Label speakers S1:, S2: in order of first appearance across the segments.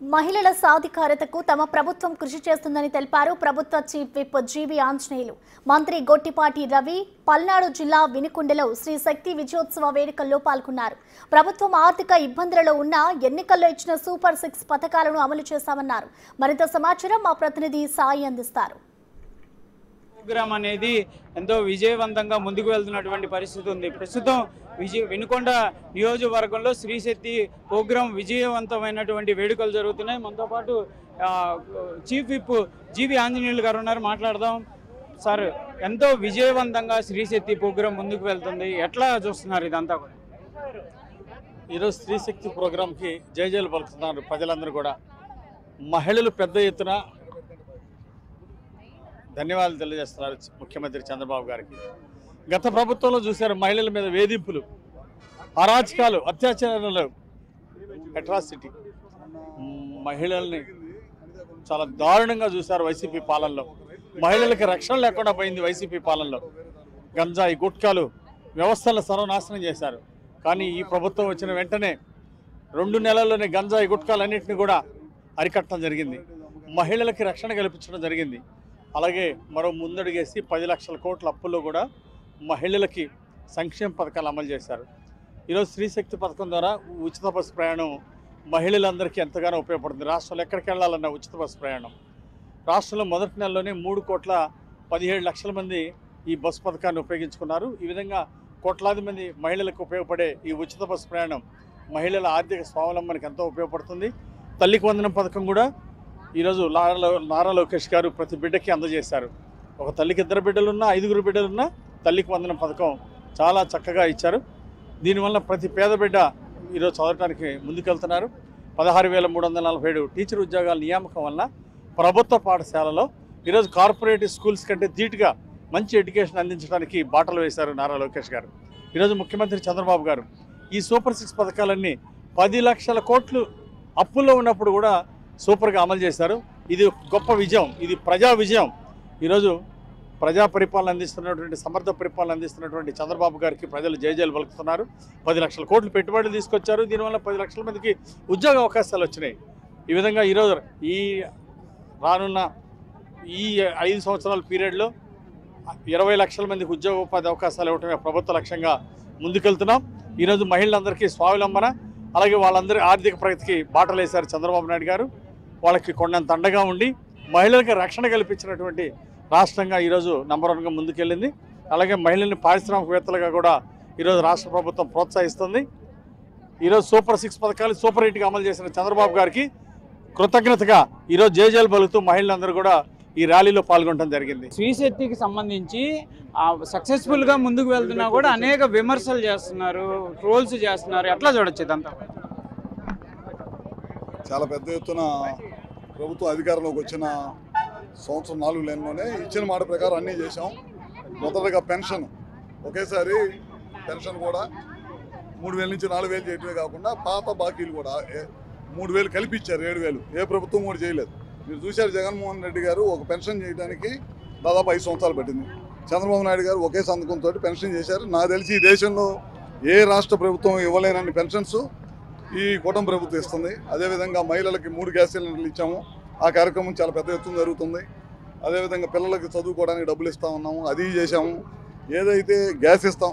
S1: మహిళల సాధికారతకు తమ ప్రభుత్వం కృషి చేస్తుందని తెలిపారు ప్రభుత్వ చీఫ్ విప్ జీవి ఆంజనేయులు. మంత్రి గొట్టిపాటి రవి పల్నాడు జిల్లా వినుకొండలో శ్రీ శక్తి విజయోత్సవ వేడుకల్లో పాల్గొన్నారు. ప్రభుత్వం ఆర్థిక ఇబ్బందులలో ఉన్న ఎన్నికల్లో ఇచ్చిన సూపర్ 6 పథకాలను అమలు చేశామన్నారు. మరింత సమాచారం మా ప్రతినిధి సాయి అందిస్తారు.
S2: ప్రోగ్రామ్ అనేది ఎంతో విజయవంతంగా ముందుకు వెళ్తున్నటువంటి పరిస్థితి ఉంది. ప్రస్తుతం వినుకొండ నియోజకవర్గంలో శ్రీ శక్తి ప్రోగ్రాం విజయవంతమైనటువంటి వేడుకలు జరుగుతున్నాయి. మనతో పాటు చీఫ్ విప్ జీవి ఆంజనేయులు గారు ఉన్నారు, మాట్లాడదాం. సార్, ఎంతో విజయవంతంగా శ్రీ శక్తి ప్రోగ్రాం ముందుకు వెళ్తుంది, ఎట్లా చూస్తున్నారు ఇదంతా కూడా?
S3: ఈరోజు స్త్రీ శక్తి ప్రోగ్రాంకి జయజయలు పలుకుతున్నారు ప్రజలందరూ కూడా. మహిళలు పెద్ద ఎత్తున ధన్యవాదాలు తెలియజేస్తున్నారు ముఖ్యమంత్రి చంద్రబాబు గారికి. గత ప్రభుత్వంలో చూశారు మహిళల మీద వేధింపులు, అరాచకాలు, అత్యాచారాలు, అట్రాసిటీ, మహిళల్ని చాలా దారుణంగా చూశారు వైసీపీ పాలనలో. మహిళలకి రక్షణ లేకుండా పోయింది వైసీపీ పాలనలో. గంజాయి, గుట్కాలు వ్యవస్థలను సర్వనాశనం చేశారు. కానీ ఈ ప్రభుత్వం వచ్చిన వెంటనే 2 నెలల్లోనే గంజాయి, గుట్కాలన్నింటినీ కూడా అరికట్టడం జరిగింది. మహిళలకి రక్షణ కల్పించడం జరిగింది. అలాగే మరో ముందడుగేసి 10 లక్షల కోట్ల అప్పుల్లో కూడా మహిళలకి సంక్షేమ పథకాలు అమలు చేశారు. ఈరోజు స్త్రీ శక్తి పథకం ద్వారా ఉచిత బస్సు ప్రయాణం మహిళలందరికీ ఎంతగానో ఉపయోగపడుతుంది. రాష్ట్రంలో ఎక్కడికి వెళ్ళాలన్న ఉచిత బస్సు ప్రయాణం. రాష్ట్రంలో మొదటి నెలలోనే 3,17,00,000 మంది ఈ బస్సు పథకాన్ని ఉపయోగించుకున్నారు. ఈ విధంగా కోట్లాది మంది మహిళలకు ఉపయోగపడే ఈ ఉచిత బస్సు ప్రయాణం మహిళల ఆర్థిక స్వావలంబనకి ఎంతో ఉపయోగపడుతుంది. తల్లికి వందనం పథకం కూడా ఈరోజు నారా లోకేష్ గారు ప్రతి బిడ్డకి అందజేశారు. ఒక తల్లికి 2 బిడ్డలున్నా, 5 బిడ్డలున్నా తల్లికి వందనం పథకం చాలా చక్కగా ఇచ్చారు. దీనివల్ల ప్రతి పేద బిడ్డ ఈరోజు చదవడానికి ముందుకెళ్తున్నారు. 16,347 టీచర్ ఉద్యోగాల నియామకం వల్ల ప్రభుత్వ పాఠశాలలో ఈరోజు కార్పొరేటివ్ స్కూల్స్ కంటే ధీటుగా మంచి ఎడ్యుకేషన్ అందించడానికి బాటలు వేశారు నారా లోకేష్ గారు. ఈరోజు ముఖ్యమంత్రి చంద్రబాబు గారు ఈ సూపర్ 6 పథకాలన్నీ 10 లక్షల కోట్లు అప్పుల్లో ఉన్నప్పుడు కూడా సూపర్గా అమలు చేశారు. ఇది గొప్ప విజయం, ఇది ప్రజా విజయం. ఈరోజు ప్రజా పరిపాలన అందిస్తున్నటువంటి, సమర్థ పరిపాలన అందిస్తున్నటువంటి చంద్రబాబు గారికి ప్రజలు జయజయలు పలుకుతున్నారు. 10 లక్షల కోట్లు పెట్టుబడులు తీసుకొచ్చారు. దీనివల్ల 10 లక్షల మందికి ఉద్యోగ అవకాశాలు వచ్చినాయి. ఈ విధంగా ఈరోజు ఈ రానున్న ఈ 5 సంవత్సరాల పీరియడ్లో 20 లక్షల మందికి ఉద్యోగ ఉపాధి అవకాశాలు ఇవ్వటమే ప్రభుత్వ లక్ష్యంగా ముందుకెళ్తున్నాం. ఈరోజు మహిళలందరికీ స్వావలంబన, అలాగే వాళ్ళందరి ఆర్థిక ప్రగతికి బాటలు వేశారు చంద్రబాబు నాయుడు గారు. వాళ్ళకి కొండంత అండగా ఉండి మహిళలకు రక్షణ కల్పించినటువంటి రాష్ట్రంగా ఈరోజు నంబర్ 1గా ముందుకెళ్ళింది. అలాగే మహిళల్ని పారిశ్రామికవేత్తలుగా కూడా ఈరోజు రాష్ట్ర ప్రభుత్వం ప్రోత్సహిస్తుంది. ఈరోజు సూపర్ 6 పథకాలు సూపర్ 8గా అమలు చేసిన చంద్రబాబు గారికి కృతజ్ఞతగా ఈరోజు జయజయలు పలుకుతూ మహిళలందరూ కూడా ఈ ర్యాలీలో పాల్గొనడం జరిగింది.
S2: స్త్రీ శక్తికి సంబంధించి సక్సెస్ఫుల్గా ముందుకు వెళ్తున్నా కూడా అనేక విమర్శలు చేస్తున్నారు, ట్రోల్స్ చేస్తున్నారు, ఎట్లా చూడొచ్చు ఇదంతా?
S4: చాలా పెద్ద ఎత్తున ప్రభుత్వం అధికారంలోకి వచ్చిన సంవత్సరం 4 నెలల్లోనే ఇచ్చిన మాట ప్రకారం అన్నీ చేశాం. మొదటగా పెన్షన్ ఒకేసారి పెన్షన్ కూడా 3,000 నుంచి 4,000 చేయటమే కాకుండా పాత బాకీలు కూడా 3,000 కలిపి ఇచ్చారు. 7,000 ఏ ప్రభుత్వం కూడా చేయలేదు. మీరు చూశారు, జగన్మోహన్ రెడ్డి గారు ఒక పెన్షన్ చేయడానికి దాదాపు 5 సంవత్సరాలు పట్టింది. చంద్రబాబు నాయుడు గారు ఒకే సంతకంతో పెన్షన్ చేశారు. నాకు తెలిసి ఈ దేశంలో ఏ రాష్ట్ర ప్రభుత్వం ఇవ్వలేనన్ని పెన్షన్స్ ఈ కూటమి ప్రభుత్వం ఇస్తుంది. అదేవిధంగా మహిళలకి 3 గ్యాస్ సిలిండర్లు ఇచ్చాము. ఆ కార్యక్రమం చాలా పెద్ద ఎత్తున జరుగుతుంది. అదేవిధంగా పిల్లలకి చదువుకోవడానికి డబ్బులు ఇస్తూ ఉన్నాము, అది చేశాము. ఏదైతే గ్యాస్ ఇస్తాం,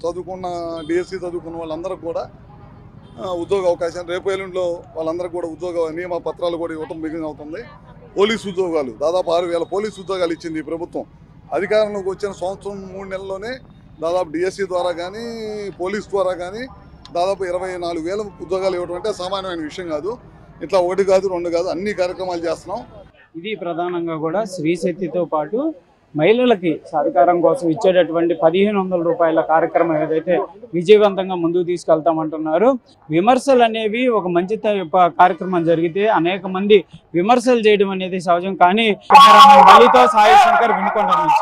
S4: చదువుకున్న డిఎస్సి చదువుకున్న వాళ్ళందరికీ కూడా ఉద్యోగ అవకాశం, రేపు ఎల్లుండిలో వాళ్ళందరికీ కూడా ఉద్యోగ నియమ పత్రాలు కూడా ఇవ్వటం బిగిన్ అవుతుంది. పోలీసు ఉద్యోగాలు దాదాపు 6,000 పోలీసు ఉద్యోగాలు ఇచ్చింది ఈ ప్రభుత్వం. అధికారంలోకి వచ్చిన సంవత్సరం 3 నెలల్లోనే దాదాపు డిఎస్సి ద్వారా కానీ పోలీసు ద్వారా కానీ దాదాపు 24,000 ఉద్యోగాలు ఇవ్వడం అంటే సామాన్యమైన విషయం కాదు. ఇట్లా 1 కాదు 2 కాదు అన్ని కార్యక్రమాలు చేస్తున్నాం.
S2: ఇది ప్రధానంగా కూడా స్త్రీ శక్తితో పాటు మహిళలకి సాధికారం కోసం ఇచ్చేటటువంటి 1,500 రూపాయల కార్యక్రమం ఏదైతే విజయవంతంగా ముందుకు తీసుకెళ్తామంటున్నారు. విమర్శలు అనేవి ఒక మంచి కార్యక్రమం జరిగితే అనేక మంది విమర్శలు చేయడం అనేది సహజం. కానీ సాయి శంకర్ వినుకొండ నుంచి.